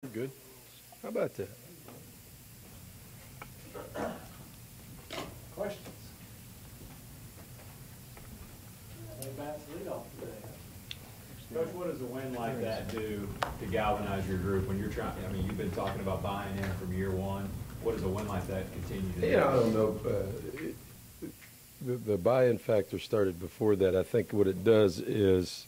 Good. How about that? Questions? Lead off today. Coach, what does a win like that do to galvanize your group when you're trying? I mean, you've been talking about buying in from year one. What does a win like that continue to do? Yeah, I don't know. The buy-in factor started before that. I think what it does is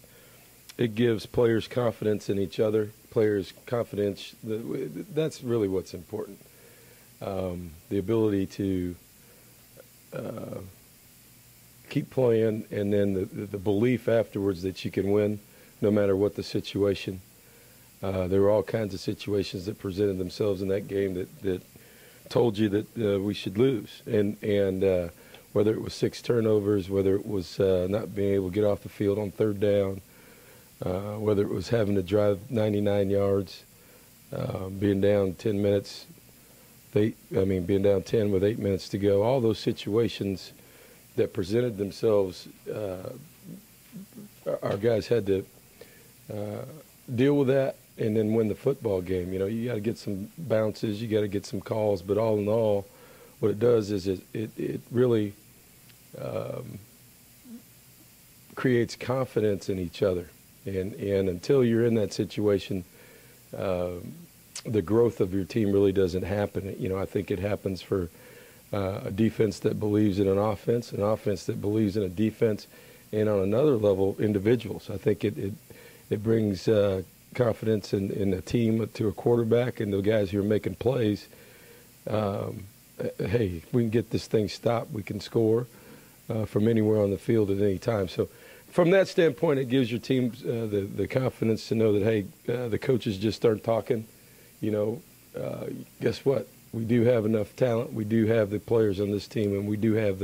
it gives players confidence in each other. Players' confidence. That's really what's important. The ability to keep playing, and then the belief afterwards that you can win, no matter what the situation. There were all kinds of situations that presented themselves in that game that told you that we should lose, and whether it was 6 turnovers, whether it was not being able to get off the field on third down, whether it was having to drive 99 yards, being down 10 minutes, being down 10 with 8 minutes to go, all those situations that presented themselves, our guys had to deal with that and then win the football game. You know, you got to get some bounces, you got to get some calls, but all in all, what it does is it really creates confidence in each other. And until you're in that situation, the growth of your team really doesn't happen. You know, I think it happens for a defense that believes in an offense that believes in a defense, and on another level, individuals. I think it brings confidence in a team to a quarterback and the guys who are making plays. Hey, we can get this thing stopped. We can score from anywhere on the field at any time. So from that standpoint, it gives your team the confidence to know that, hey, the coaches just aren't talking. You know, guess what? We do have enough talent. We do have the players on this team, and we do have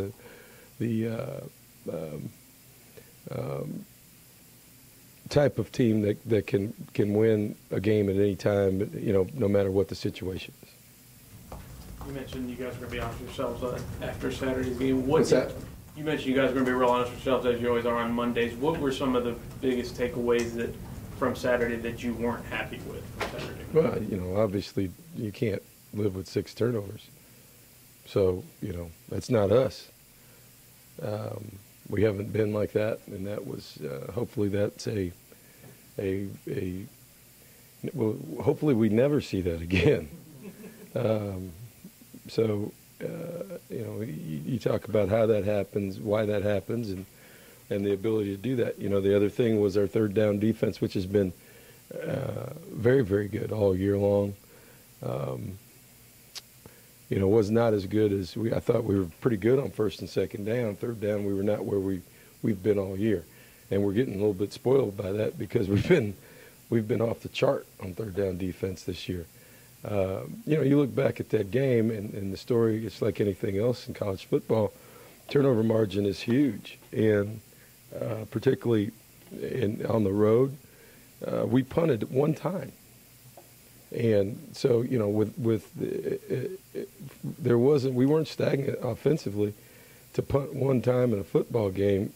the type of team that can win a game at any time, you know, no matter what the situation is. You mentioned you guys are going to be honest with yourselves after Saturday's game. What's that? You mentioned you guys are going to be real honest with yourselves, as you always are on Mondays. What were some of the biggest takeaways from Saturday that you weren't happy with from Saturday? Well, you know, obviously you can't live with 6 turnovers. So, you know, that's not us. We haven't been like that, and that was hopefully that's well, hopefully we never see that again. So, you know, you talk about how that happens, why that happens, and the ability to do that. You know, the other thing was our third down defense, which has been very, very good all year long. You know, was not as good as I thought. We were pretty good on first and second down. Third down, we were not where we've been all year, and we're getting a little bit spoiled by that because we've been off the chart on third down defense this year. You know, you look back at that game, and the story, it's like anything else in college football. Turnover margin is huge, and particularly on the road, we punted one time. And so, you know, we weren't stagnant offensively. To punt one time in a football game,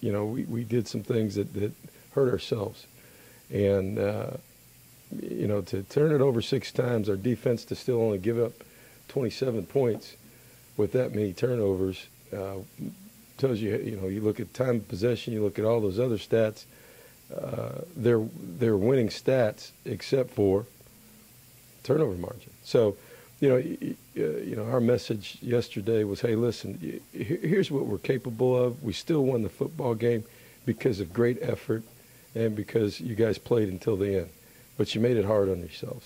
you know, we did some things that hurt ourselves. And, you know, to turn it over 6 times, our defense to still only give up 27 points with that many turnovers tells you, you know, you look at time of possession, you look at all those other stats, they're winning stats except for turnover margin. So, you know, our message yesterday was, hey, listen, here's what we're capable of. We still won the football game because of great effort and because you guys played until the end. But you made it hard on yourselves.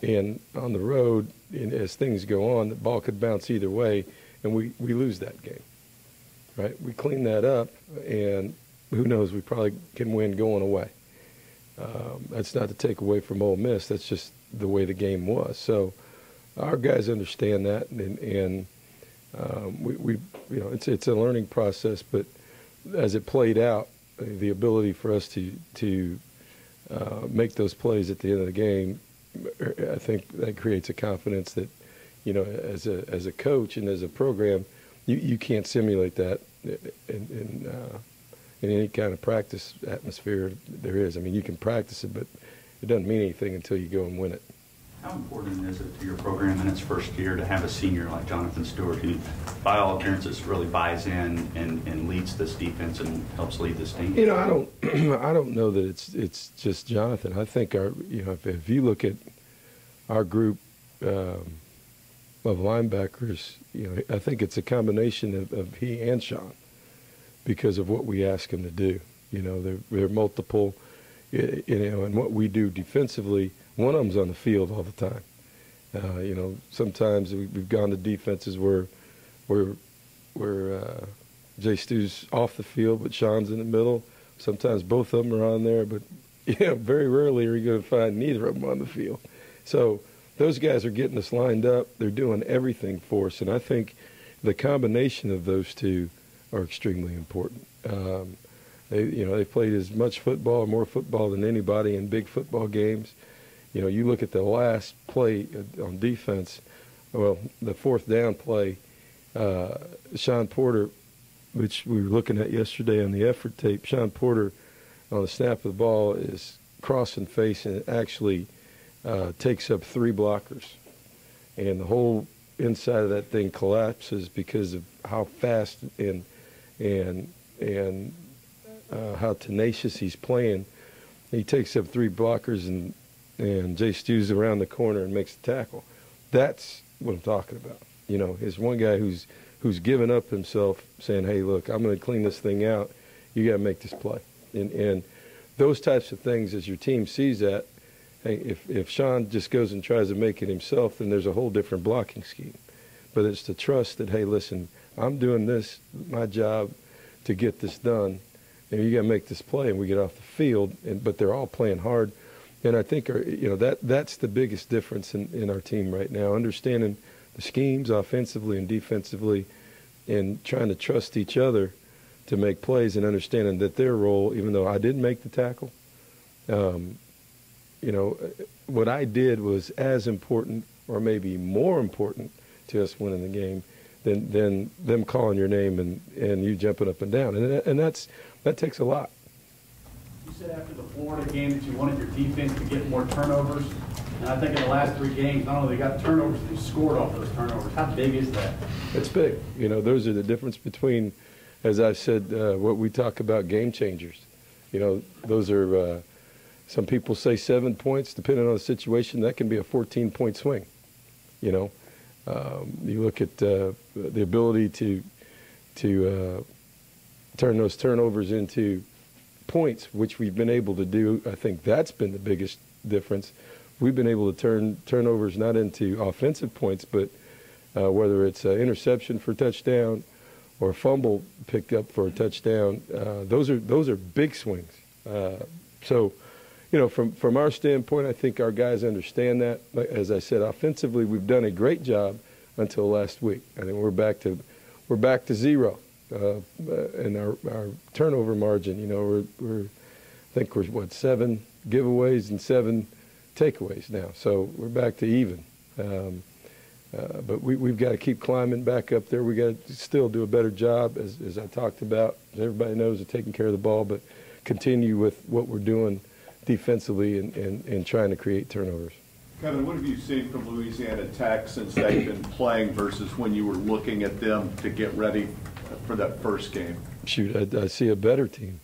And on the road, as things go on, the ball could bounce either way, and we lose that game, right? We clean that up, and who knows, we probably can win going away. That's not to take away from Ole Miss. That's just the way the game was. So our guys understand that, and we you know, it's a learning process. But as it played out, the ability for us to make those plays at the end of the game, I think that creates a confidence that, you know, as a coach and as a program, you can't simulate that in any kind of practice atmosphere there is. I mean, you can practice it, but it doesn't mean anything until you go and win it. How important is it to your program in its first year to have a senior like Jonathan Stewart, who, by all appearances, really buys in and leads this defense and helps lead this team? You know, I don't know that it's just Jonathan. I think if you look at our group of linebackers, I think it's a combination of he and Sean because of what we ask him to do. They're multiple, and what we do defensively. One of them's on the field all the time. Sometimes we've gone to defenses where Jay Stu's off the field, but Sean's in the middle. Sometimes both of them are on there, but very rarely are you going to find neither of them on the field. So those guys are getting us lined up. They're doing everything for us, and I think the combination of those two are extremely important. They've played as much football or more football than anybody in big football games. You look at the last play on defense, well, the fourth down play, Sean Porter, which we were looking at yesterday on the effort tape, Sean Porter on the snap of the ball is crossing face and it actually takes up 3 blockers. And the whole inside of that thing collapses because of how fast and how tenacious he's playing. He takes up 3 blockers and Jay Stu's around the corner and makes the tackle. That's what I'm talking about. He's one guy who's given up himself, saying, "Hey, look, I'm going to clean this thing out. You got to make this play." And those types of things, as your team sees that, hey, if Sean just goes and tries to make it himself, then there's a whole different blocking scheme. But it's to trust that, hey, listen, I'm doing this, my job, to get this done, and you got to make this play, and we get off the field. But they're all playing hard. And I think that's the biggest difference in our team right now, understanding the schemes offensively and defensively and trying to trust each other to make plays and understanding that their role, even though I didn't make the tackle, what I did was as important or maybe more important to us winning the game than them calling your name and you jumping up and down. And that takes a lot. You said after the Florida game that you wanted your defense to get more turnovers. And I think in the last 3 games, not only they got turnovers, they scored off those turnovers. How big is that? It's big. Those are the difference between, as I've said, what we talk about game changers. Those are, some people say 7 points, depending on the situation, that can be a 14-point swing. You look at the ability to turn those turnovers into points, which we've been able to do. I think that's been the biggest difference. We've been able to turn turnovers not into offensive points, but whether it's an interception for a touchdown or a fumble picked up for a touchdown, those are big swings. So, from our standpoint, I think our guys understand that. As I said, offensively, we've done a great job until last week. I think we're back to 0. And our turnover margin, I think we're 7 giveaways and 7 takeaways now. So we're back to even. But we've got to keep climbing back up there. We got to still do a better job, as I talked about. Everybody knows of taking care of the ball, but continue with what we're doing defensively and trying to create turnovers. Kevin, what have you seen from Louisiana Tech since they've been playing versus when you were looking at them to get ready for that first game? Shoot, I see a better team.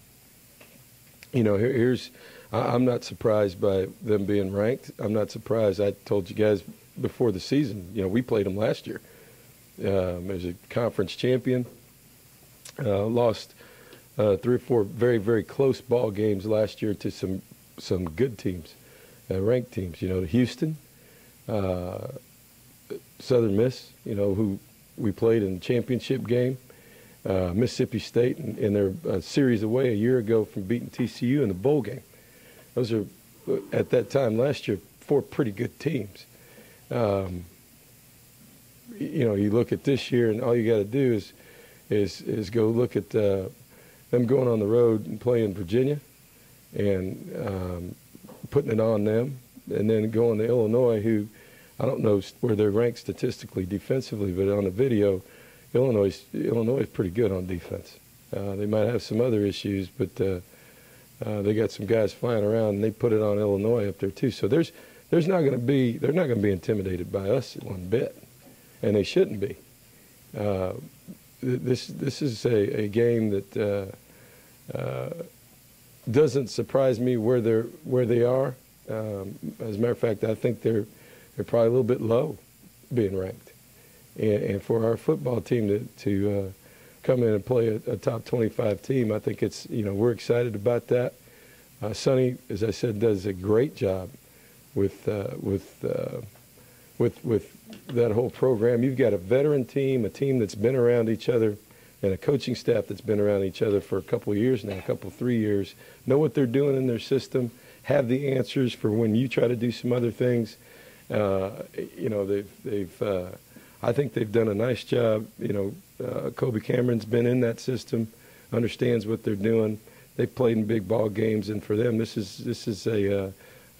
I'm not surprised by them being ranked. I'm not surprised. I told you guys before the season, we played them last year. As a conference champion, lost 3 or 4 very, very close ball games last year to some good teams, ranked teams. Houston, Southern Miss, who we played in the championship game. Mississippi State in their series away a year ago from beating TCU in the bowl game. Those are, at that time last year, 4 pretty good teams. You look at this year, and all you got to do is go look at them going on the road and playing Virginia, and putting it on them, and then going to Illinois, who I don't know where they're ranked statistically defensively, but on the video, Illinois is pretty good on defense. They might have some other issues, but They got some guys flying around, and they put it on Illinois up there too. So they're not going to be intimidated by us one bit, and they shouldn't be. This is a game that doesn't surprise me where they are. As a matter of fact, I think they're probably a little bit low being ranked, and for our football team to come in and play a top 25 team, I think it's, we're excited about that. Sonny, as I said, does a great job with that whole program. You've got a veteran team, a team that's been around each other, and a coaching staff that's been around each other for a couple of years now, 3 years, know what they're doing in their system, have the answers for when you try to do some other things. I think they've done a nice job. Kobe Cameron's been in that system, understands what they're doing. They've played in big ball games, and for them, this is a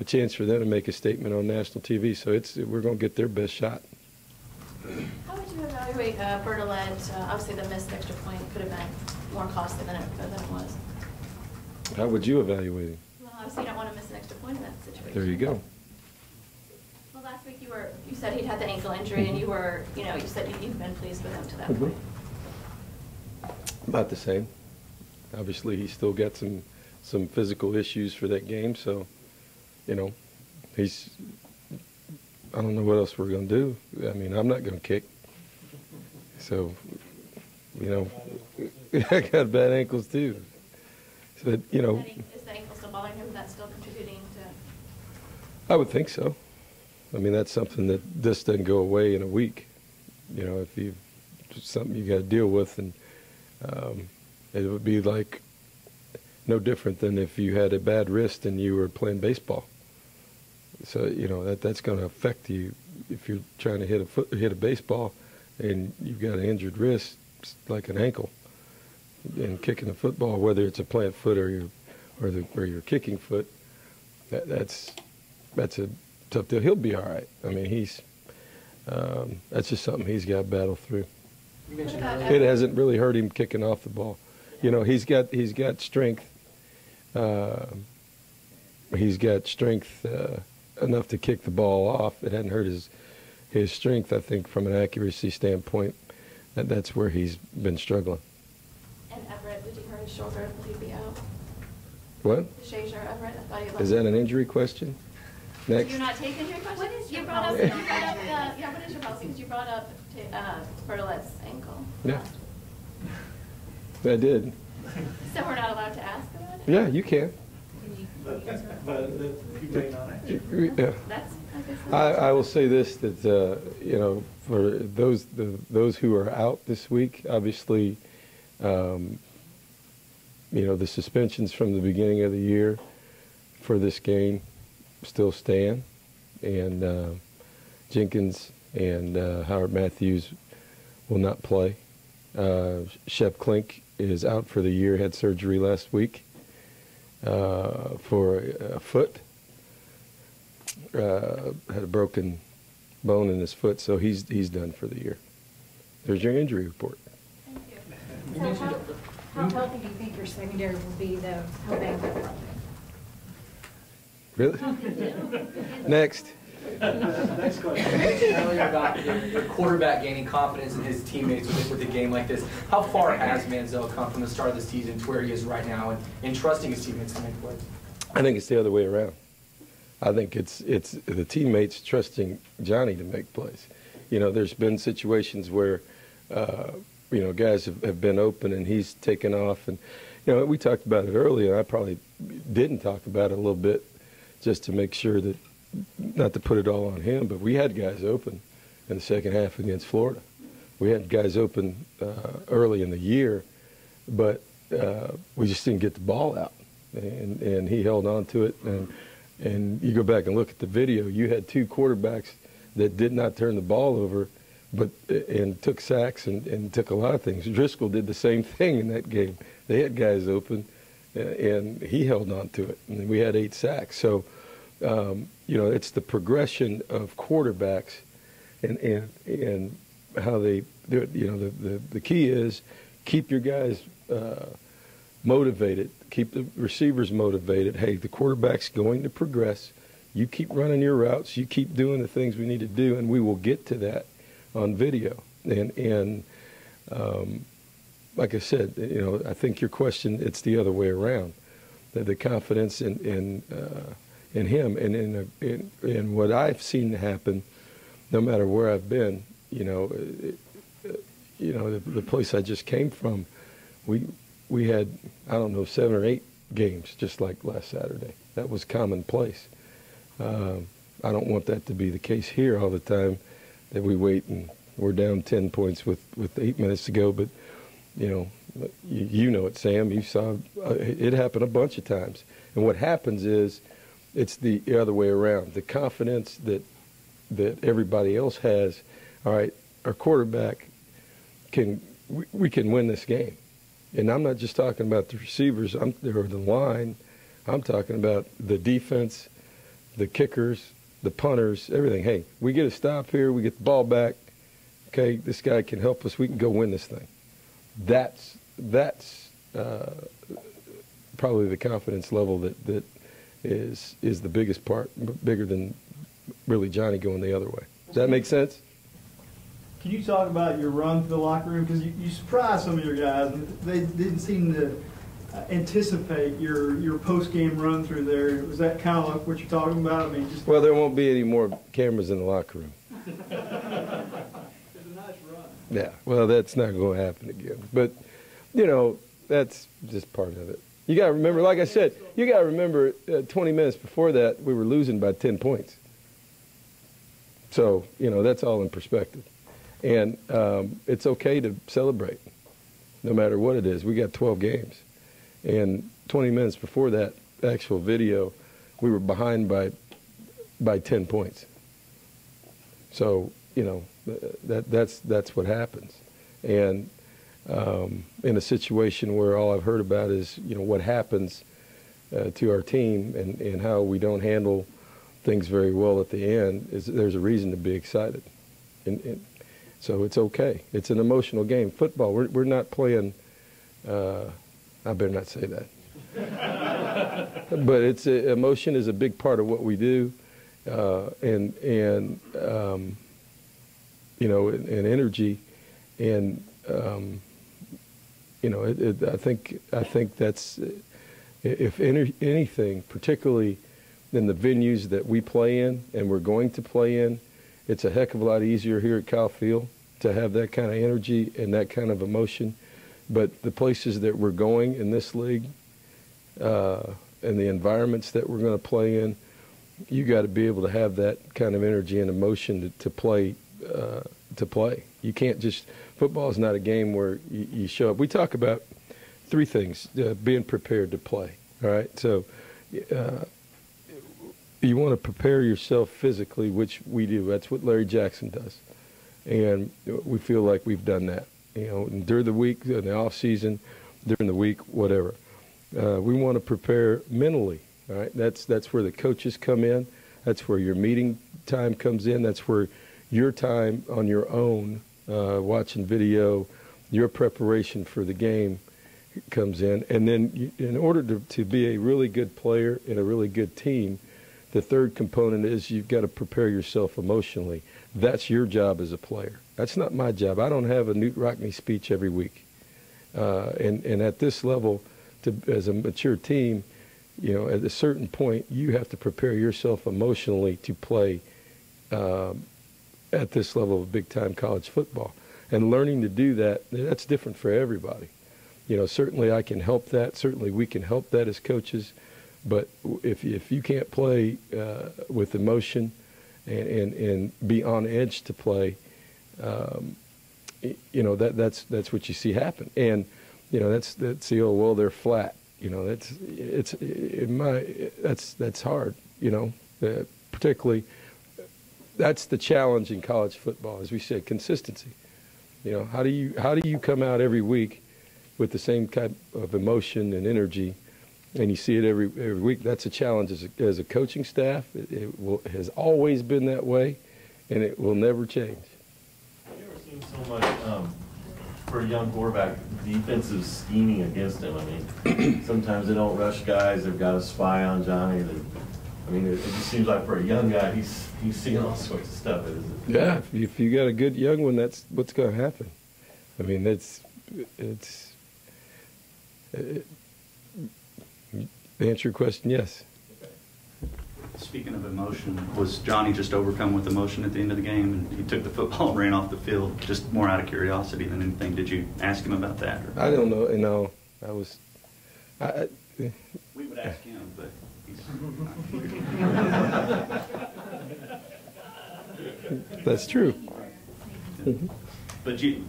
chance for them to make a statement on national TV. So we're going to get their best shot. How would you evaluate Bertolet? Obviously, the missed extra point could have been more costly than it was. How would you evaluate him? Well, obviously, you don't want to miss an extra point in that situation. There you go. Well, last week you said he'd had the ankle injury, and you said you've been pleased with him to that point. About the same. Obviously, he's still got some physical issues for that game, so I don't know what else we're going to do. I mean, I'm not going to kick. So, I got bad ankles too. So, Is the ankle still bothering him? That's still contributing to? I would think so. I mean, that's something that just doesn't go away in a week. If it's something you got to deal with, and it would be like no different than if you had a bad wrist and you were playing baseball. So that's going to affect you if you're trying to hit a baseball and you've got an injured wrist, like an ankle, and kicking a football, whether it's a plant foot or your kicking foot. That's a tough deal. He'll be all right. I mean, that's just something he's got to battle through. You mentioned earlier. It hasn't really hurt him kicking off the ball. He's got strength. He's got strength enough to kick the ball off. It hadn't hurt his strength, I think, from an accuracy standpoint. That's where he's been struggling. And Everett, did he hurt his shoulder? Will he be out? What? Shazier Everett, I thought he left. Is that an injury question? Next. Did you not take injury questions? What is your what is your policy? Because you brought up Bertolet's ankle. Yeah. I did. So we're not allowed to ask about it? Yeah, you can. But you may not answer. Yeah. That's, I guess. I will say this, that for those who are out this week, obviously, the suspensions from the beginning of the year for this game still stand, and Jenkins and Howard Matthews will not play. Shep Klink is out for the year, had surgery last week for a foot. Had a broken bone in his foot, so he's done for the year. There's your injury report. Thank you. So how healthy do you think your secondary will be, though? How bad will it Really? Next. Next question. You mentioned earlier about the quarterback gaining confidence in his teammates with a game like this. How far has Manziel come from the start of the season to where he is right now and trusting his teammates to make plays? I think it's the other way around. I think it's the teammates trusting Johnny to make plays. There's been situations where, guys have been open and he's taken off. And, we talked about it earlier. I probably didn't talk about it a little bit just to make sure that, not to put it all on him, but we had guys open in the second half against Florida. We had guys open early in the year, but we just didn't get the ball out. And he held on to it. And you go back and look at the video, you had two quarterbacks that did not turn the ball over, and took sacks and took a lot of things. Driscoll did the same thing in that game. They had guys open, and he held on to it. And we had 8 sacks. So, it's the progression of quarterbacks and how they do it. The key is keep your guys motivated, keep the receivers motivated. Hey, the quarterback's going to progress. You keep running your routes. You keep doing the things we need to do, and we will get to that on video. And like I said, I think your question, it's the other way around. The confidence in him and in what I've seen happen, no matter where I've been. The place I just came from, we had, I don't know, 7 or 8 games just like last Saturday. That was commonplace. I don't want that to be the case here all the time, that we wait and we're down 10 points with 8 minutes to go. But, you know it, Sam. You saw it happen a bunch of times. And what happens is it's the other way around. The confidence that everybody else has, all right, our quarterback we can win this game. And I'm not just talking about the receivers or the line. I'm talking about the defense, the kickers, the punters, everything. Hey, we get a stop here, we get the ball back. Okay, this guy can help us. We can go win this thing. That's probably the confidence level that is the biggest part, bigger than really Johnny going the other way. Does that make sense? Can you talk about your run through the locker room? Because you surprised some of your guys. They didn't seem to anticipate your post-game run through there. Was that kind of like what you're talking about? I mean, Well, there won't be any more cameras in the locker room. It's a nice run. Yeah, well, that's not going to happen again. But, that's just part of it. You got to remember, like I said, 20 minutes before that, we were losing by 10 points. So, that's all in perspective. And it's okay to celebrate, no matter what it is. We got 12 games. And 20 minutes before that actual video, we were behind by 10 points. So, that's what happens. And in a situation where all I've heard about is, what happens to our team and how we don't handle things very well at the end, there's a reason to be excited. And so it's okay. It's an emotional game. Football, we're not playing, I better not say that. But emotion is a big part of what we do, and energy, and I think that's, if anything, particularly in the venues that we play in and we're going to play in, it's a heck of a lot easier here at Kyle Field to have that kind of energy and that kind of emotion. But the places that we're going in this league and the environments that we're going to play in, you got to be able to have that kind of energy and emotion to play. You can't just, football is not a game where you show up. We talk about 3 things, being prepared to play, all right? So you want to prepare yourself physically, which we do. That's what Larry Jackson does. And we feel like we've done that, during the week, in the off season, during the week, whatever. We want to prepare mentally, all right? That's where the coaches come in. That's where your meeting time comes in. That's where your time on your own, watching video, your preparation for the game comes in. And then in order to be a really good player and a really good team, the third component is you've got to prepare yourself emotionally. That's your job as a player. That's not my job. I don't have a Newt Rockne speech every week. And at this level, as a mature team, at a certain point, you have to prepare yourself emotionally to play at this level of big-time college football. And learning to do that, that's different for everybody. Certainly I can help that. Certainly we can help that as coaches. But if you can't play with emotion and be on edge to play, that's what you see happen. And that's the old, well, they're flat. That's hard. Particularly that's the challenge in college football, as we said, consistency. How do you come out every week with the same type of emotion and energy? And you see it every week. That's a challenge as a coaching staff. It has always been that way, and it will never change. Have you ever seen so much for a young quarterback, defensive scheming against him? I mean, sometimes they don't rush guys. They've got a spy on Johnny. I mean, it just seems like for a young guy, he's seeing all sorts of stuff. Yeah, if you got a good young one, that's what's going to happen. I mean, to answer your question, yes. Speaking of emotion, was Johnny just overcome with emotion at the end of the game and he took the football and ran off the field, just more out of curiosity than anything? Did you ask him about that? Or? I don't know. No, We would ask him, but he's... That's true. But you...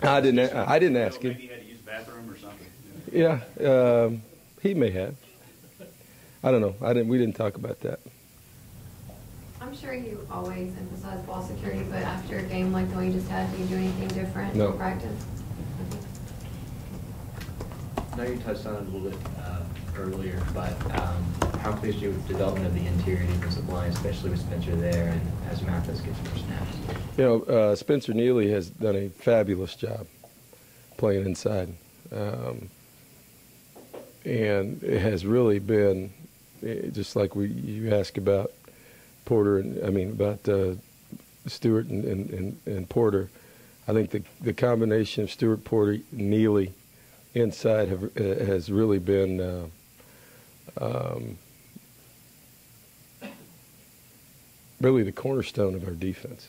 I didn't ask him. Maybe he had to use the bathroom or something. Yeah, he may have. I don't know. We didn't talk about that. I'm sure you always emphasize ball security, but after a game like the one you just had, do you do anything different No. in practice? I know you touched on it a little bit earlier, but how pleased are you with the development of the interior defensive line, especially with Spencer there and as Mathis gets more snaps? You know, Spencer Neely has done a fabulous job playing inside. And it has really been, just like you asked about Porter, about Stewart and Porter. I think the combination of Stewart, Porter, Neely inside has really been really the cornerstone of our defense.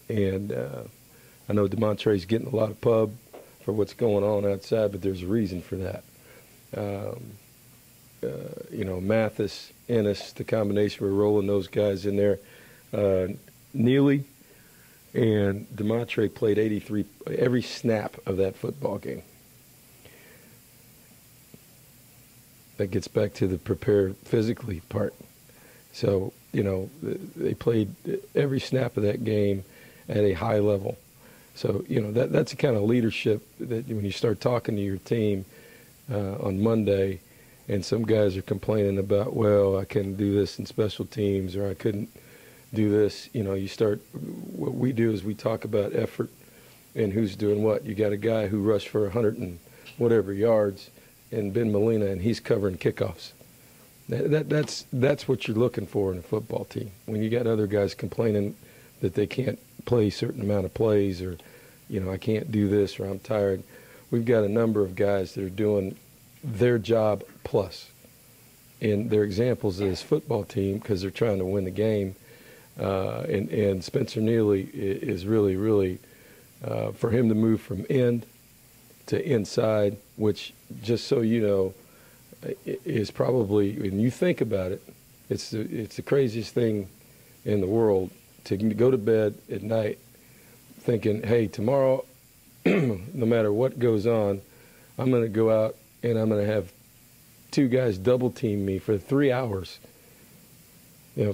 And I know DeMontre's getting a lot of pub for what's going on outside, but there's a reason for that. Mathis, Ennis, the combination, we're rolling those guys in there. Neely and DeMontre played 83 every snap of that football game. That gets back to the prepare physically part. So, they played every snap of that game at a high level. So, that's the kind of leadership that when you start talking to your team on Monday and some guys are complaining about, well, I couldn't do this in special teams or I couldn't do this, what we do is we talk about effort and who's doing what. You got a guy who rushed for 100 and whatever yards and Ben Molina, and he's covering kickoffs. That's what you're looking for in a football team. When you got other guys complaining that they can't play a certain amount of plays or, I can't do this or I'm tired. We've got a number of guys that are doing their job plus. And they're examples of this football team because they're trying to win the game. And Spencer Neely is really, really, for him to move from end to inside, which, just so you know, is probably, when you think about it, it's the craziest thing in the world to go to bed at night thinking, hey, tomorrow, no matter what goes on, I'm going to go out and I'm going to have two guys double team me for 3 hours.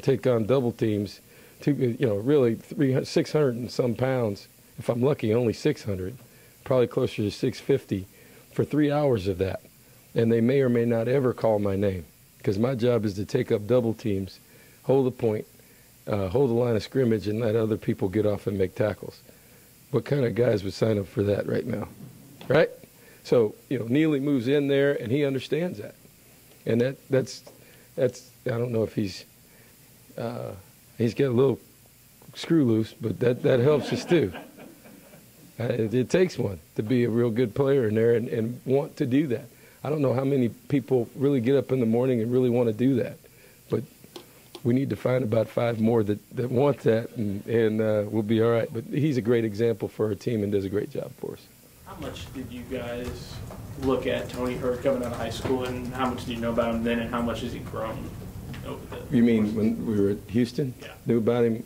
Take on double teams, really 600 and some pounds. If I'm lucky, only 600, probably closer to 650 for 3 hours of that. And they may or may not ever call my name because my job is to take up double teams, hold the point, hold the line of scrimmage, and let other people get off and make tackles. What kind of guys would sign up for that right now, right? So, Neely moves in there, and he understands that. And that's I don't know if he's got a little screw loose, but that helps us too. It takes one to be a real good player in there and want to do that. I don't know how many people really get up in the morning and really want to do that, but we need to find about 5 more that want that, and we'll be all right. But he's a great example for our team and does a great job for us. How much did you guys look at Tony Hurd coming out of high school, and how much did you know about him then, and how much has he grown over the You mean when we were at Houston? Yeah. Knew about him,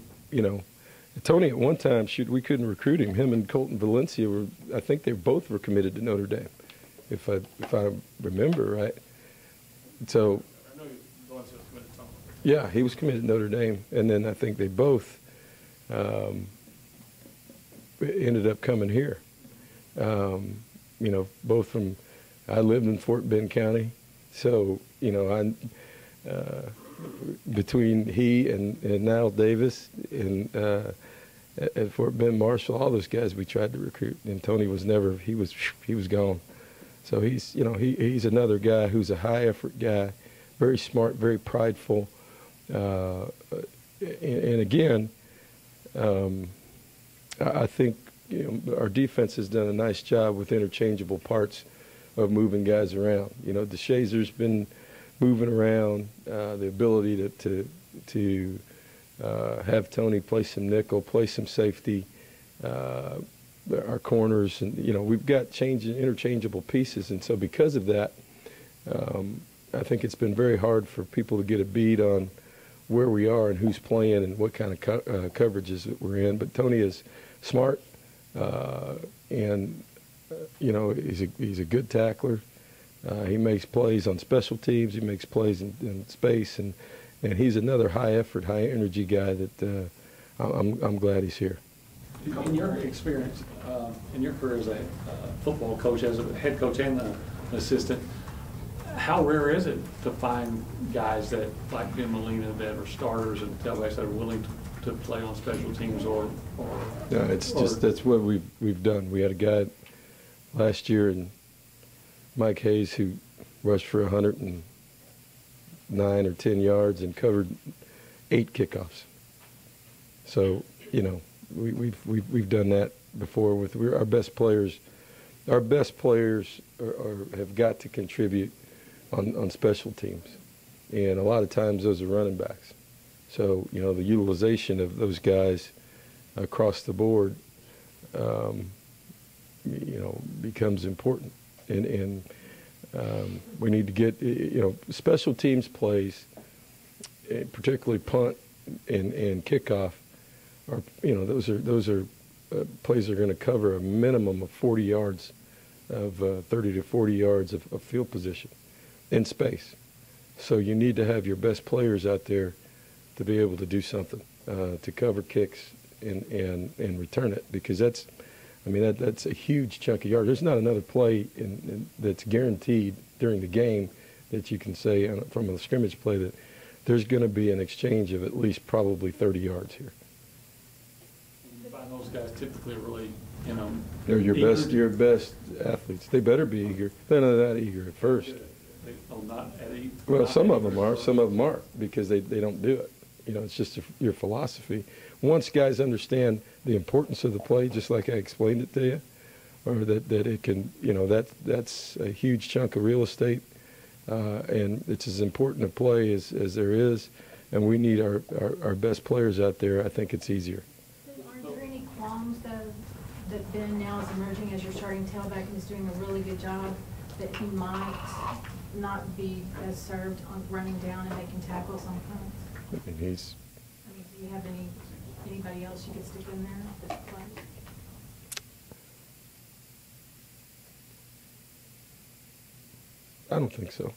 Tony at one time, we couldn't recruit him. Him and Colton Valencia I think they both were committed to Notre Dame, if I remember right. So, I know Valencia was committed to something. yeah, he was committed to Notre Dame, and then I think they both ended up coming here. Both from, I lived in Fort Bend County, so, between he and Niall Davis and at Fort Bend Marshall, all those guys we tried to recruit, and Tony was never. He was gone. So he's he's another guy who's a high effort guy, very smart, very prideful, and again, I think our defense has done a nice job with interchangeable parts of moving guys around. DeShazer's been moving around, the ability to have Tony play some nickel, play some safety, our corners, and we've got interchangeable pieces, and so because of that, I think it's been very hard for people to get a beat on where we are and who's playing and what kind of coverages that we're in. But Tony is smart, and he's a good tackler. He makes plays on special teams. He makes plays in space, and he's another high effort, high energy guy that I'm glad he's here. In your experience, in your career as a football coach, as a head coach and an assistant, how rare is it to find guys that, like Ben Molina, that are starters and tailbacks that are willing to play on special teams or no, that's what we've done. We had a guy last year, and Mike Hayes, who rushed for 109 or 10 yards and covered 8 kickoffs. So we've done that before with our best players. Our best players have got to contribute on special teams, and a lot of times those are running backs. So the utilization of those guys across the board, becomes important, and we need to get special teams plays, particularly punt and kickoff. Those are plays that are going to cover a minimum of 40 yards of 30 to 40 yards of field position in space. So you need to have your best players out there to be able to do something, to cover kicks and return it, because that's a huge chunk of yards. There's not another play that's guaranteed during the game that you can say from a scrimmage play that there's going to be an exchange of at least probably 30 yards here. You find those guys typically really, they're your best athletes. They better be eager. They're not that eager at first. Well, some of them are. Some of them aren't, because they don't do it. It's just your philosophy. Once guys understand the importance of the play, just like I explained it to you, or that it can, that's a huge chunk of real estate, and it's as important a play as there is, and we need our best players out there. I think it's easier. Aren't there any qualms, though, that Ben now is emerging as your starting tailback and is doing a really good job, that he might not be as served on running down and making tackles on punts? And do you have anybody else you could stick in there that plays? I don't think so.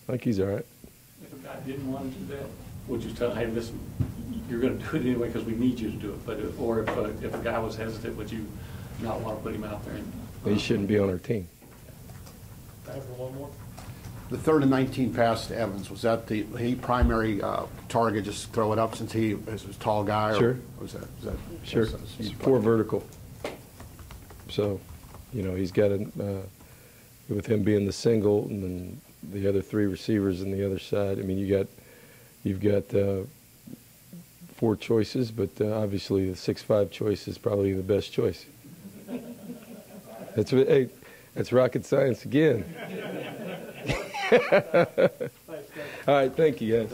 I think he's all right. If a guy didn't want to do that, would you tell him, hey, listen, you're going to do it anyway because we need you to do it? But or if a guy was hesitant, would you not want to put him out there? He shouldn't be on our team. Time for one more. The 3rd and 19 pass to Evans, was that the primary target, just throw it up since he is a tall guy? Or Sure. Was that Sure. It's poor vertical. So, he's got with him being the single and then the other 3 receivers on the other side. You've got 4 choices, but obviously the 6'5" choice is probably the best choice. That's rocket science again. All right, thank you, guys.